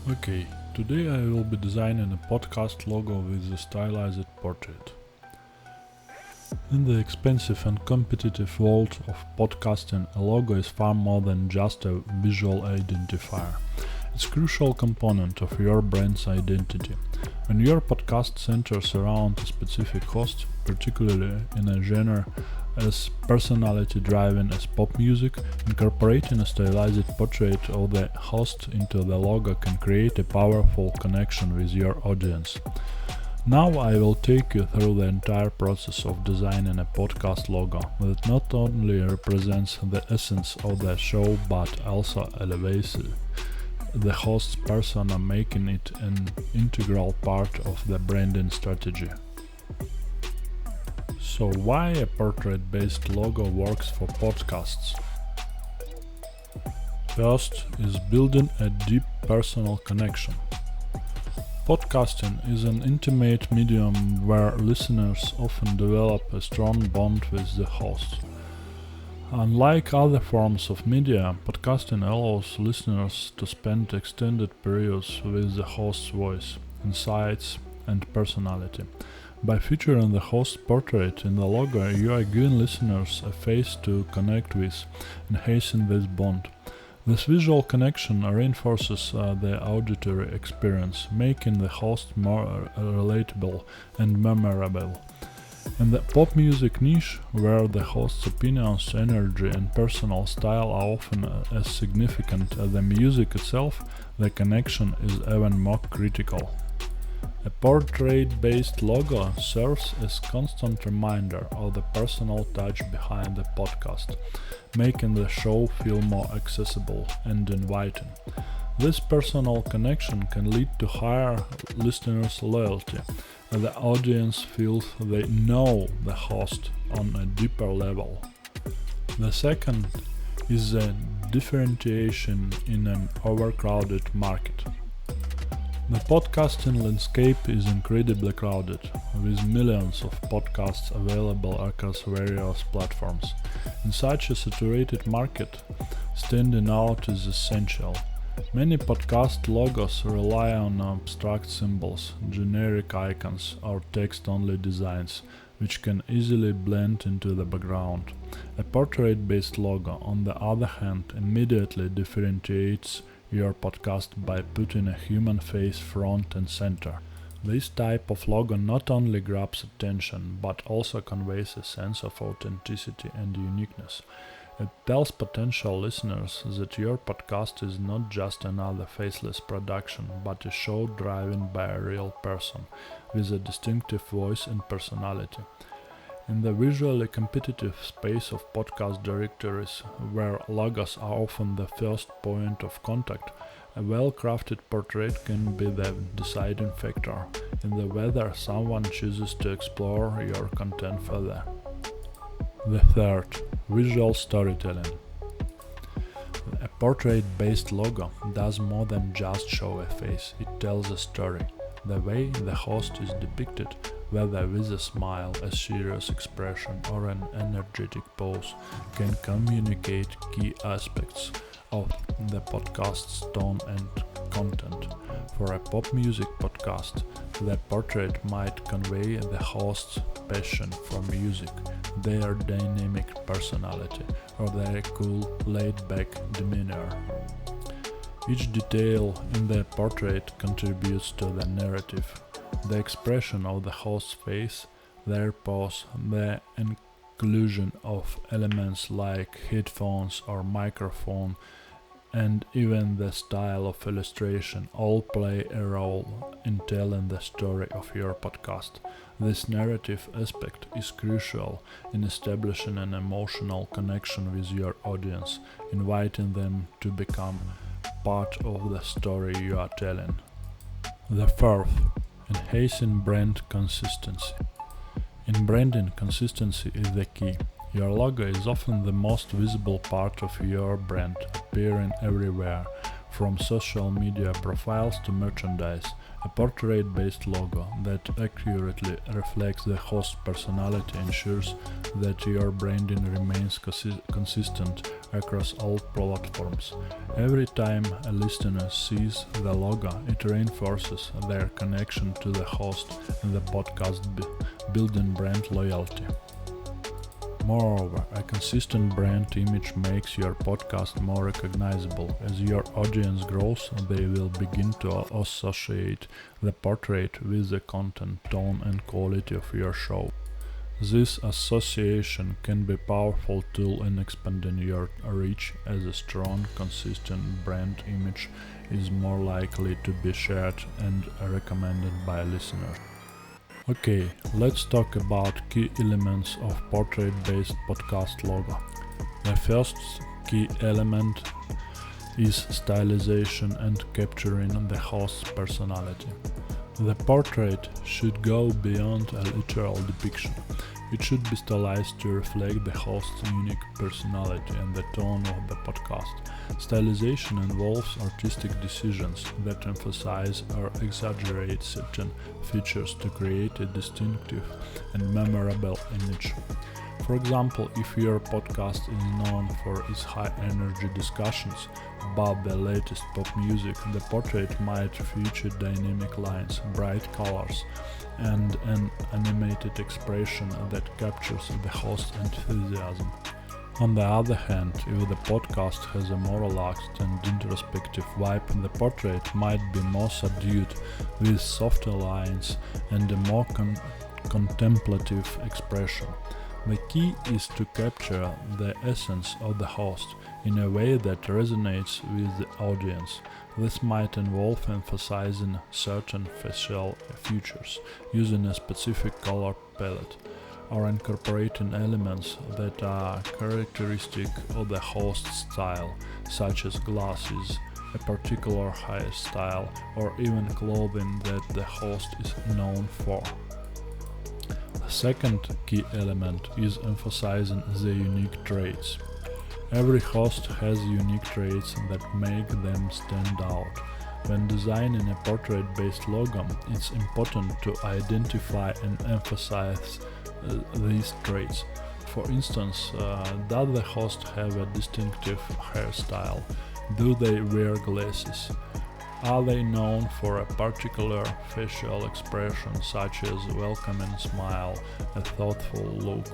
Okay, today I will be designing a podcast logo with the stylized portrait. In the expensive and competitive world of podcasting, a logo is far more than just a visual identifier. It's a crucial component of your brand's identity. When your podcast centers around a specific host, particularly in a genre as personality-driven as pop music, incorporating a stylized portrait of the host into the logo can create a powerful connection with your audience. Now I will take you through the entire process of designing a podcast logo that not only represents the essence of the show but also elevates the host's persona, making it an integral part of the branding strategy. So why a portrait-based logo works for podcasts? First is building a deep personal connection. Podcasting is an intimate medium where listeners often develop a strong bond with the host. Unlike other forms of media, podcasting allows listeners to spend extended periods with the host's voice, insights, and personality. By featuring the host's portrait in the logo, you are giving listeners a face to connect with, enhancing this bond. This visual connection reinforces the auditory experience, making the host more relatable and memorable. In the pop music niche, where the host's opinions, energy, and personal style are often as significant as the music itself, the connection is even more critical. A portrait-based logo serves as a constant reminder of the personal touch behind the podcast, making the show feel more accessible and inviting. This personal connection can lead to higher listeners' loyalty, as the audience feels they know the host on a deeper level. The second is the differentiation in an overcrowded market. The podcasting landscape is incredibly crowded, with millions of podcasts available across various platforms. In such a saturated market, standing out is essential. Many podcast logos rely on abstract symbols, generic icons, or text-only designs, which can easily blend into the background. A portrait-based logo, on the other hand, immediately differentiates your podcast by putting a human face front and center. This type of logo not only grabs attention, but also conveys a sense of authenticity and uniqueness. It tells potential listeners that your podcast is not just another faceless production, but a show driven by a real person, with a distinctive voice and personality. In the visually competitive space of podcast directories, where logos are often the first point of contact, a well-crafted portrait can be the deciding factor in whether someone chooses to explore your content further. The third, visual storytelling. A portrait-based logo does more than just show a face, it tells a story. The way the host is depicted, whether with a smile, a serious expression, or an energetic pose, can communicate key aspects of the podcast's tone and content. For a pop music podcast, the portrait might convey the host's passion for music, their dynamic personality, or their cool, laid-back demeanor. Each detail in the portrait contributes to the narrative. The expression of the host's face, their pose, the inclusion of elements like headphones or microphone, and even the style of illustration all play a role in telling the story of your podcast. This narrative aspect is crucial in establishing an emotional connection with your audience, inviting them to become part of the story you are telling. The fourth, enhancing brand consistency. In branding, consistency is the key. Your logo is often the most visible part of your brand, appearing everywhere, from social media profiles to merchandise. A portrait-based logo that accurately reflects the host's personality ensures that your branding remains consistent across all platforms. Every time a listener sees the logo, it reinforces their connection to the host and the podcast, building brand loyalty. Moreover, a consistent brand image makes your podcast more recognizable. As your audience grows, they will begin to associate the portrait with the content, tone, and quality of your show. This association can be a powerful tool in expanding your reach, as a strong, consistent brand image is more likely to be shared and recommended by listeners. Okay, let's talk about key elements of portrait-based podcast logo. The first key element is stylization and capturing the host's personality. The portrait should go beyond a literal depiction. It should be stylized to reflect the host's unique personality and the tone of the podcast. Stylization involves artistic decisions that emphasize or exaggerate certain features to create a distinctive and memorable image. For example, if your podcast is known for its high-energy discussions about the latest pop music, the portrait might feature dynamic lines, bright colors, and an animated expression that captures the host's enthusiasm. On the other hand, if the podcast has a more relaxed and introspective vibe, the portrait might be more subdued, with softer lines and a more contemplative expression. The key is to capture the essence of the host in a way that resonates with the audience. This might involve emphasizing certain facial features, using a specific color palette, or incorporating elements that are characteristic of the host's style, such as glasses, a particular hairstyle, or even clothing that the host is known for. The second key element is emphasizing the unique traits. Every host has unique traits that make them stand out. When designing a portrait-based logo, it's important to identify and emphasize these traits. For instance, does the host have a distinctive hairstyle? Do they wear glasses? Are they known for a particular facial expression, such as a welcoming smile, a thoughtful look?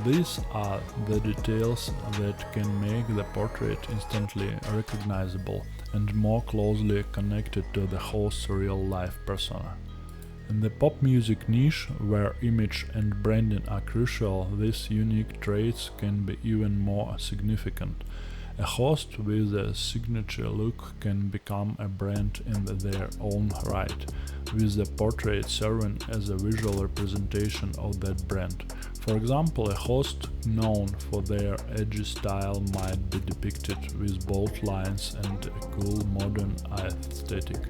These are the details that can make the portrait instantly recognizable and more closely connected to the host's real-life persona. In the pop music niche, where image and branding are crucial, these unique traits can be even more significant. A host with a signature look can become a brand in their own right, with the portrait serving as a visual representation of that brand. For example, a host known for their edgy style might be depicted with bold lines and a cool modern aesthetic,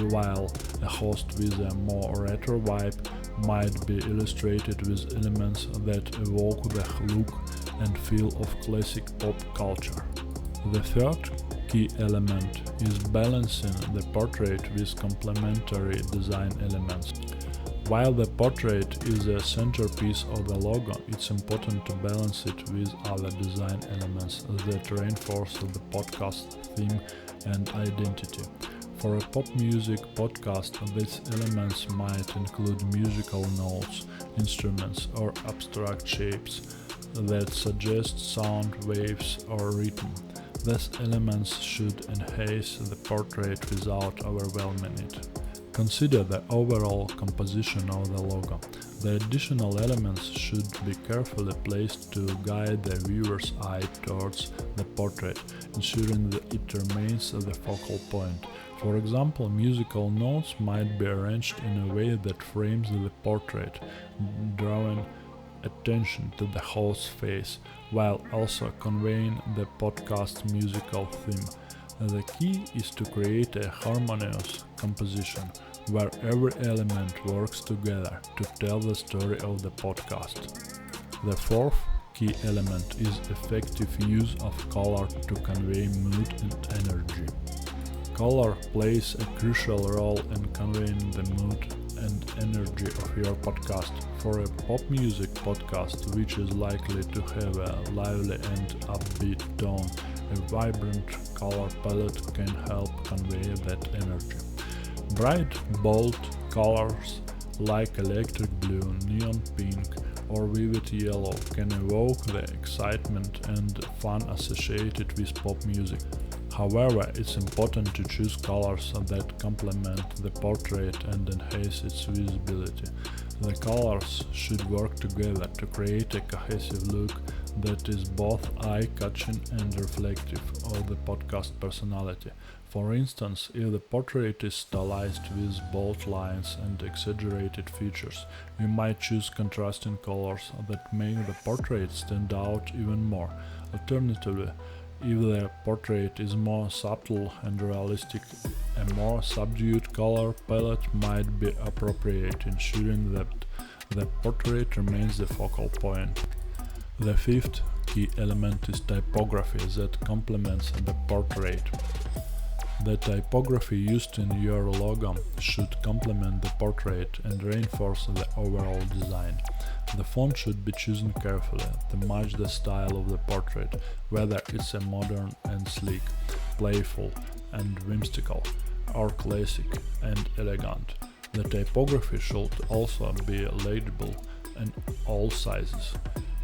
while a host with a more retro vibe might be illustrated with elements that evoke the look and feel of classic pop culture. The third key element is balancing the portrait with complementary design elements. While the portrait is a centerpiece of the logo, it's important to balance it with other design elements that reinforce the podcast theme and identity. For a pop music podcast, these elements might include musical notes, instruments, or abstract shapes that suggest sound waves or rhythm. These elements should enhance the portrait without overwhelming it. Consider the overall composition of the logo. The additional elements should be carefully placed to guide the viewer's eye towards the portrait, ensuring that it remains the focal point. For example, musical notes might be arranged in a way that frames the portrait, drawing attention to the host's face, while also conveying the podcast's musical theme. The key is to create a harmonious composition, where every element works together to tell the story of the podcast. The fourth key element is effective use of color to convey mood and energy. Color plays a crucial role in conveying the mood and energy of your podcast. For a pop music podcast, which is likely to have a lively and upbeat tone, a vibrant color palette can help convey that energy. Bright, bold colors like electric blue, neon pink, or vivid yellow can evoke the excitement and fun associated with pop music. However, it's important to choose colors that complement the portrait and enhance its visibility. The colors should work together to create a cohesive look that is both eye-catching and reflective of the podcast personality. For instance, if the portrait is stylized with bold lines and exaggerated features, you might choose contrasting colors that make the portrait stand out even more. Alternatively, if the portrait is more subtle and realistic, a more subdued color palette might be appropriate, ensuring that the portrait remains the focal point. The fifth key element is typography that complements the portrait. The typography used in your logo should complement the portrait and reinforce the overall design. The font should be chosen carefully to match the style of the portrait, whether it's a modern and sleek, playful and whimsical, or classic and elegant. The typography should also be legible in all sizes,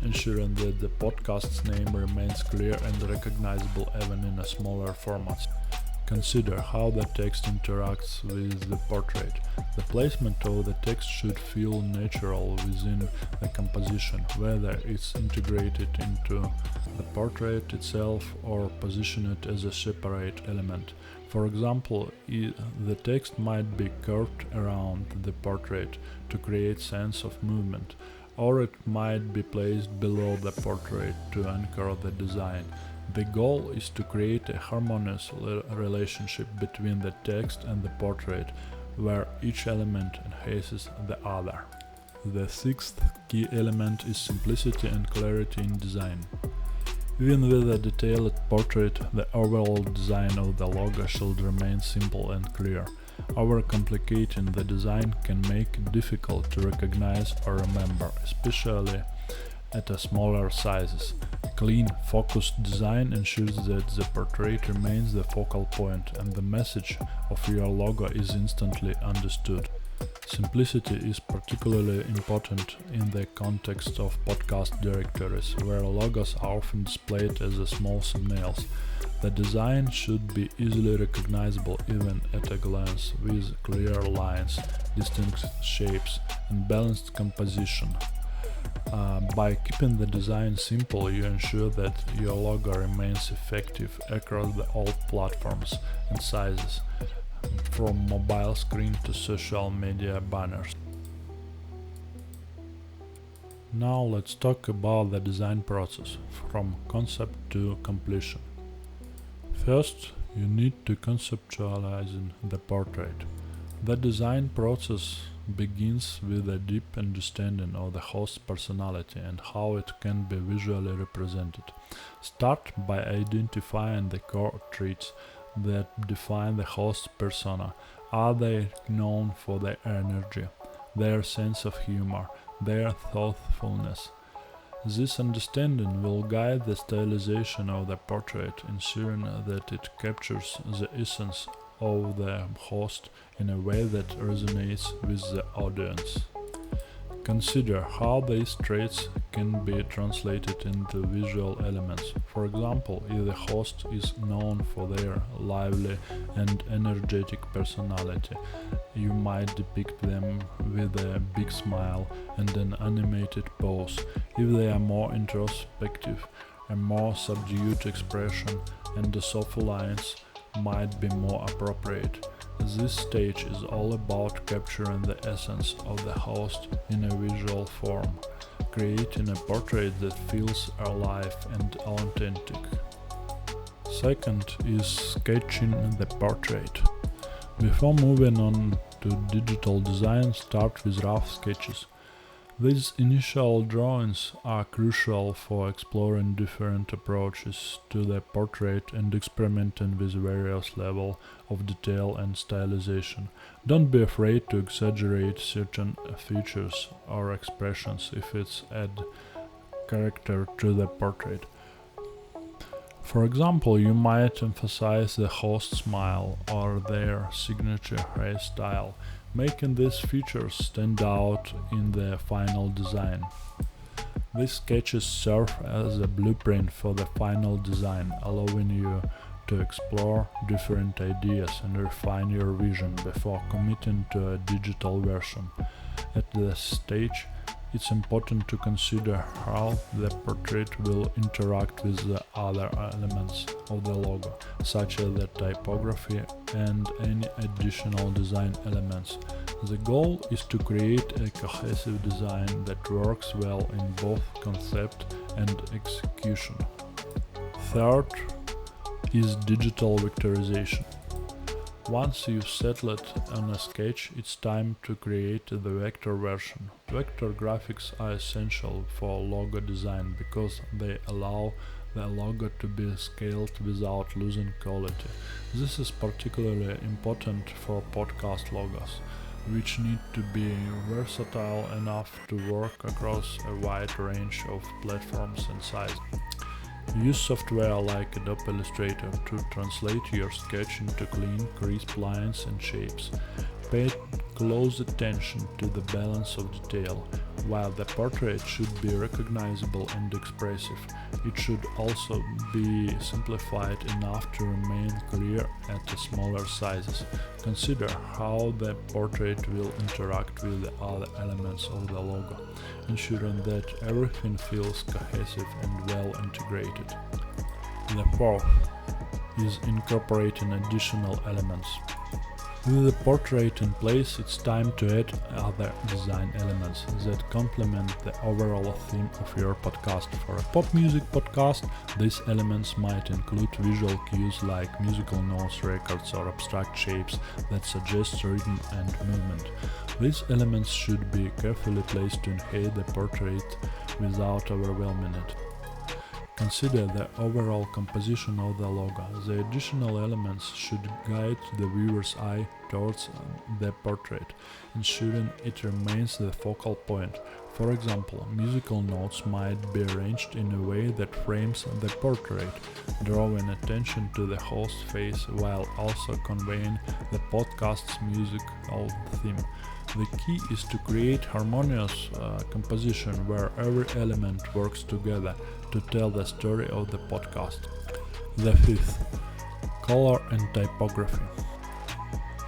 ensuring that the podcast's name remains clear and recognizable even in a smaller formats. Consider how the text interacts with the portrait. The placement of the text should feel natural within the composition, whether it's integrated into the portrait itself or positioned as a separate element. For example, the text might be curved around the portrait to create sense of movement, or it might be placed below the portrait to anchor the design. The goal is to create a harmonious relationship between the text and the portrait, where each element enhances the other. The sixth key element is simplicity and clarity in design. Even with a detailed portrait, the overall design of the logo should remain simple and clear. Overcomplicating the design can make it difficult to recognize or remember, especially at smaller sizes. A clean, focused design ensures that the portrait remains the focal point and the message of your logo is instantly understood. Simplicity is particularly important in the context of podcast directories, where logos are often displayed as small thumbnails. The design should be easily recognizable even at a glance, with clear lines, distinct shapes, and balanced composition. By keeping the design simple, you ensure that your logo remains effective across all platforms and sizes, from mobile screen to social media banners. Now let's talk about the design process, from concept to completion. First, you need to conceptualize the portrait. The design process begins with a deep understanding of the host's personality and how it can be visually represented. Start by identifying the core traits that define the host's persona. Are they known for their energy, their sense of humor, their thoughtfulness? This understanding will guide the stylization of the portrait, ensuring that it captures the essence of the host in a way that resonates with the audience. Consider how these traits can be translated into visual elements. For example, if the host is known for their lively and energetic personality, you might depict them with a big smile and an animated pose. If they are more introspective, a more subdued expression and the soft lines might be more appropriate. This stage is all about capturing the essence of the host in a visual form, creating a portrait that feels alive and authentic. Second is sketching the portrait. Before moving on to digital design, start with rough sketches. These initial drawings are crucial for exploring different approaches to the portrait and experimenting with various levels of detail and stylization. Don't be afraid to exaggerate certain features or expressions if it's add character to the portrait. For example, you might emphasize the host's smile or their signature hairstyle, making these features stand out in the final design. These sketches serve as a blueprint for the final design, allowing you to explore different ideas and refine your vision before committing to a digital version. At this stage, it's important to consider how the portrait will interact with the other elements of the logo, such as the typography and any additional design elements. The goal is to create a cohesive design that works well in both concept and execution. Third is digital vectorization. Once you've settled on a sketch, it's time to create the vector version. Vector graphics are essential for logo design because they allow the logo to be scaled without losing quality. This is particularly important for podcast logos, which need to be versatile enough to work across a wide range of platforms and sizes. Use software like Adobe Illustrator to translate your sketch into clean, crisp lines and shapes. Pay close attention to the balance of detail. While the portrait should be recognizable and expressive, it should also be simplified enough to remain clear at smaller sizes. Consider how the portrait will interact with the other elements of the logo, ensuring that everything feels cohesive and well integrated. The fourth is incorporating additional elements. With the portrait in place, it's time to add other design elements that complement the overall theme of your podcast. For a pop music podcast, these elements might include visual cues like musical notes, records, or abstract shapes that suggest rhythm and movement. These elements should be carefully placed to enhance the portrait without overwhelming it. Consider the overall composition of the logo. The additional elements should guide the viewer's eye towards the portrait, ensuring it remains the focal point. For example, musical notes might be arranged in a way that frames the portrait, drawing attention to the host's face while also conveying the podcast's musical theme. The key is to create harmonious composition where every element works together to tell the story of the podcast. The fifth, color and typography.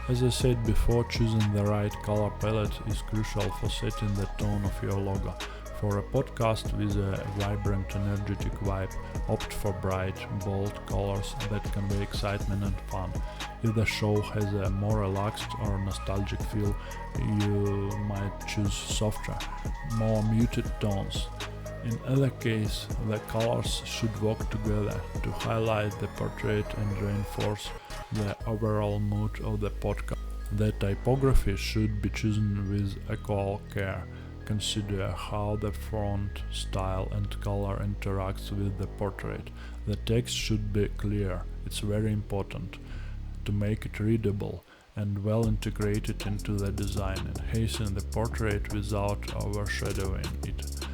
As I said before, choosing the right color palette is crucial for setting the tone of your logo. For a podcast with a vibrant, energetic vibe, opt for bright, bold colors that convey excitement and fun. If the show has a more relaxed or nostalgic feel, you might choose softer, more muted tones. In either case, the colors should work together to highlight the portrait and reinforce the overall mood of the podcast. The typography should be chosen with equal care. Consider how the font, style and color interacts with the portrait. The text should be clear, it's very important to make it readable and well integrated into the design, enhancing the portrait without overshadowing it.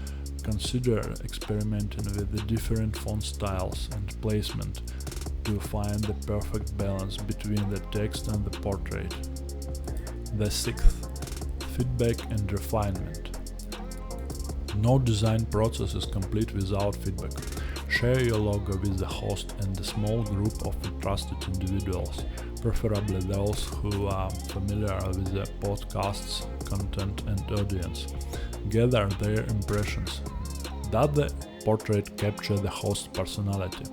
Consider experimenting with the different font styles and placement to find the perfect balance between the text and the portrait. The sixth, feedback and refinement. No design process is complete without feedback. Share your logo with the host and a small group of trusted individuals, preferably those who are familiar with the podcast's content and audience. Gather their impressions. Does the portrait capture the host's personality?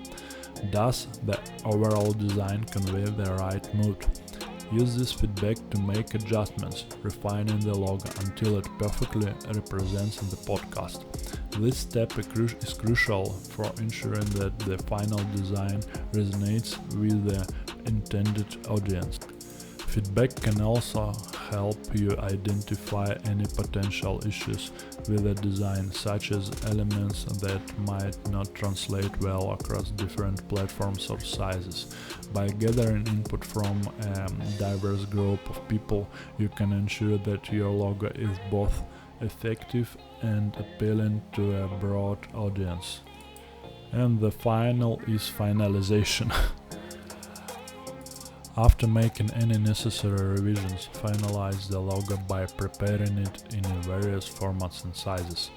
Does the overall design convey the right mood? Use this feedback to make adjustments, refining the logo until it perfectly represents the podcast. This step is crucial for ensuring that the final design resonates with the intended audience. Feedback can also help you identify any potential issues with the design, such as elements that might not translate well across different platforms or sizes. By gathering input from a diverse group of people, you can ensure that your logo is both effective and appealing to a broad audience. And the final is finalization. After making any necessary revisions, finalize the logo by preparing it in various formats and sizes.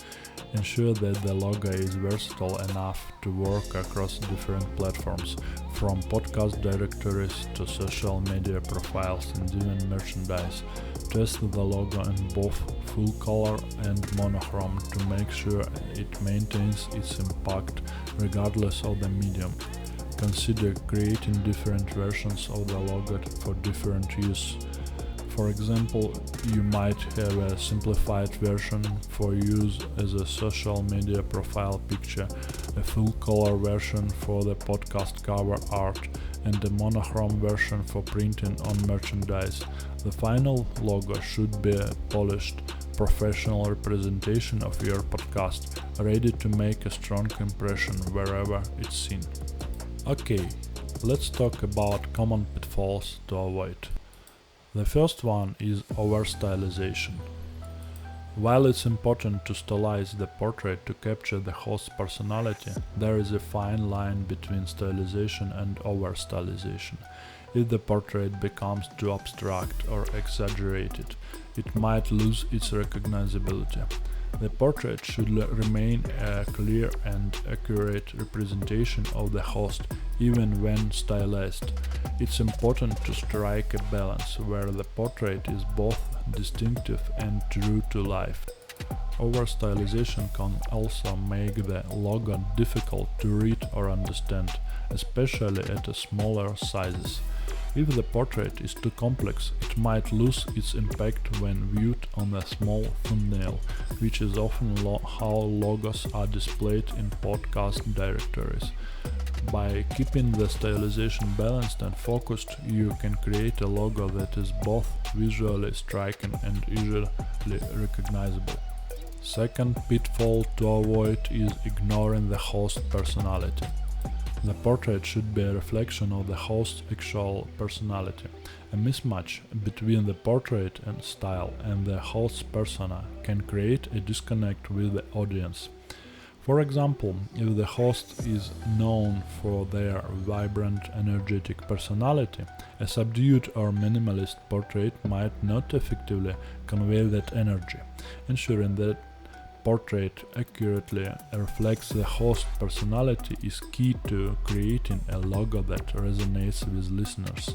Ensure that the logo is versatile enough to work across different platforms, from podcast directories to social media profiles and even merchandise. Test the logo in both full color and monochrome to make sure it maintains its impact regardless of the medium. Consider creating different versions of the logo for different use. For example, you might have a simplified version for use as a social media profile picture, a full color version for the podcast cover art, and a monochrome version for printing on merchandise. The final logo should be a polished, professional representation of your podcast, ready to make a strong impression wherever it's seen. Okay, let's talk about common pitfalls to avoid. The first one is over-stylization. While it's important to stylize the portrait to capture the host's personality, there is a fine line between stylization and over-stylization. If the portrait becomes too abstract or exaggerated, it might lose its recognizability. The portrait should remain a clear and accurate representation of the host, even when stylized. It's important to strike a balance where the portrait is both distinctive and true to life. Over-stylization can also make the logo difficult to read or understand, especially at smaller sizes. If the portrait is too complex, it might lose its impact when viewed on a small thumbnail, which is often how logos are displayed in podcast directories. By keeping the stylization balanced and focused, you can create a logo that is both visually striking and easily recognizable. Second pitfall to avoid is ignoring the host personality. The portrait should be a reflection of the host's actual personality. A mismatch between the portrait and style and the host's persona can create a disconnect with the audience. For example, if the host is known for their vibrant, energetic personality, a subdued or minimalist portrait might not effectively convey that energy. Ensuring that portrait accurately reflects the host personality is key to creating a logo that resonates with listeners.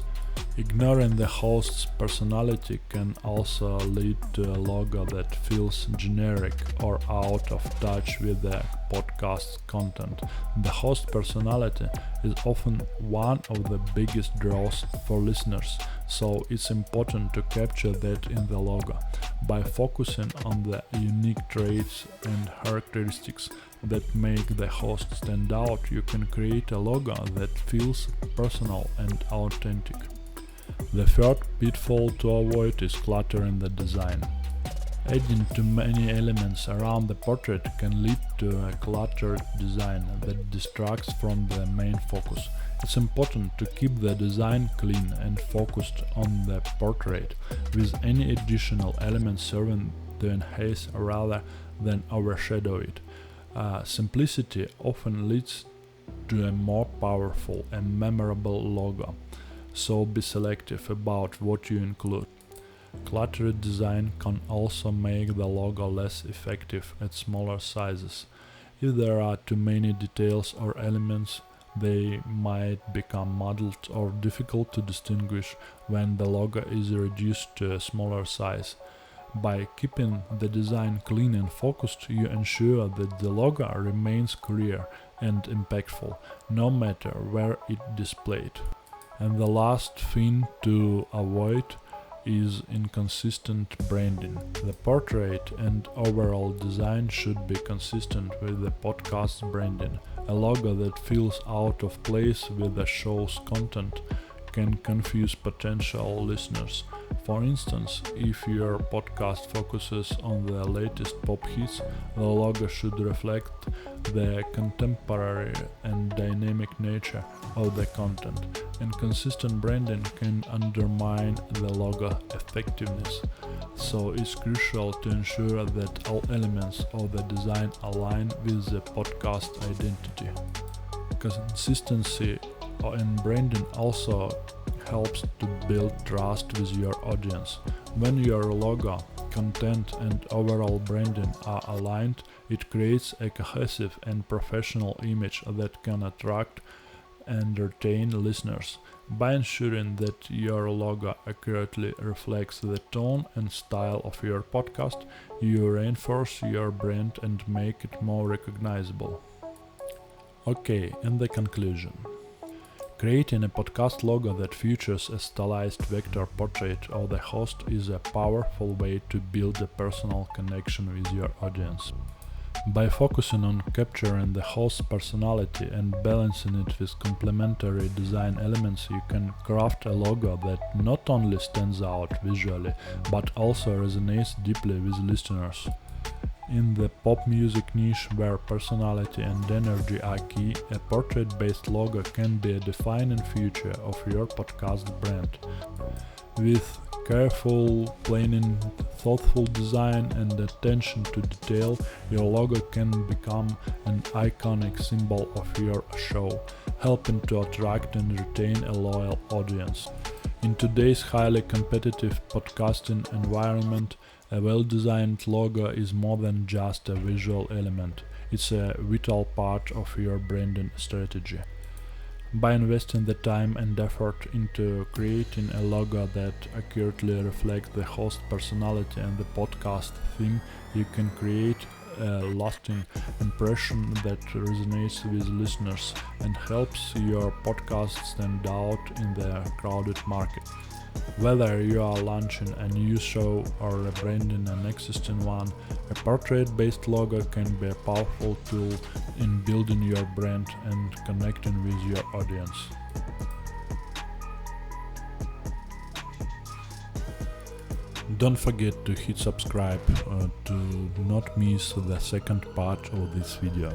Ignoring the host's personality can also lead to a logo that feels generic or out of touch with the podcast's content. The host personality is often one of the biggest draws for listeners, so it's important to capture that in the logo. By focusing on the unique traits and characteristics that make the host stand out, you can create a logo that feels personal and authentic. The third pitfall to avoid is cluttering the design. Adding too many elements around the portrait can lead to a cluttered design that distracts from the main focus. It's important to keep the design clean and focused on the portrait, with any additional elements serving to enhance rather than overshadow it. Simplicity often leads to a more powerful and memorable logo, so be selective about what you include. Cluttered design can also make the logo less effective at smaller sizes. If there are too many details or elements, they might become muddled or difficult to distinguish when the logo is reduced to a smaller size. By keeping the design clean and focused, you ensure that the logo remains clear and impactful, no matter where it's displayed. And the last thing to avoid is inconsistent branding. The portrait and overall design should be consistent with the podcast's branding. A logo that feels out of place with the show's content can confuse potential listeners. For instance, if your podcast focuses on the latest pop hits, the logo should reflect the contemporary and dynamic nature of the content. Inconsistent branding can undermine the logo effectiveness, so it's crucial to ensure that all elements of the design align with the podcast identity. Consistency in branding also helps to build trust with your audience. When your logo, content, and overall branding are aligned, it creates a cohesive and professional image that can attract and retain listeners. By ensuring that your logo accurately reflects the tone and style of your podcast, you reinforce your brand and make it more recognizable. Okay, in the conclusion. Creating a podcast logo that features a stylized vector portrait of the host is a powerful way to build a personal connection with your audience. By focusing on capturing the host's personality and balancing it with complementary design elements, you can craft a logo that not only stands out visually, but also resonates deeply with listeners. In the pop music niche, where personality and energy are key, a portrait-based logo can be a defining feature of your podcast brand. With careful planning, thoughtful design, and attention to detail, your logo can become an iconic symbol of your show, helping to attract and retain a loyal audience. In today's highly competitive podcasting environment, a well-designed logo is more than just a visual element. It's a vital part of your branding strategy. By investing the time and effort into creating a logo that accurately reflects the host personality and the podcast theme, you can create a lasting impression that resonates with listeners and helps your podcast stand out in the crowded market. Whether you are launching a new show or rebranding an existing one, a portrait-based logo can be a powerful tool in building your brand and connecting with your audience. Don't forget to hit subscribe to not miss the second part of this video.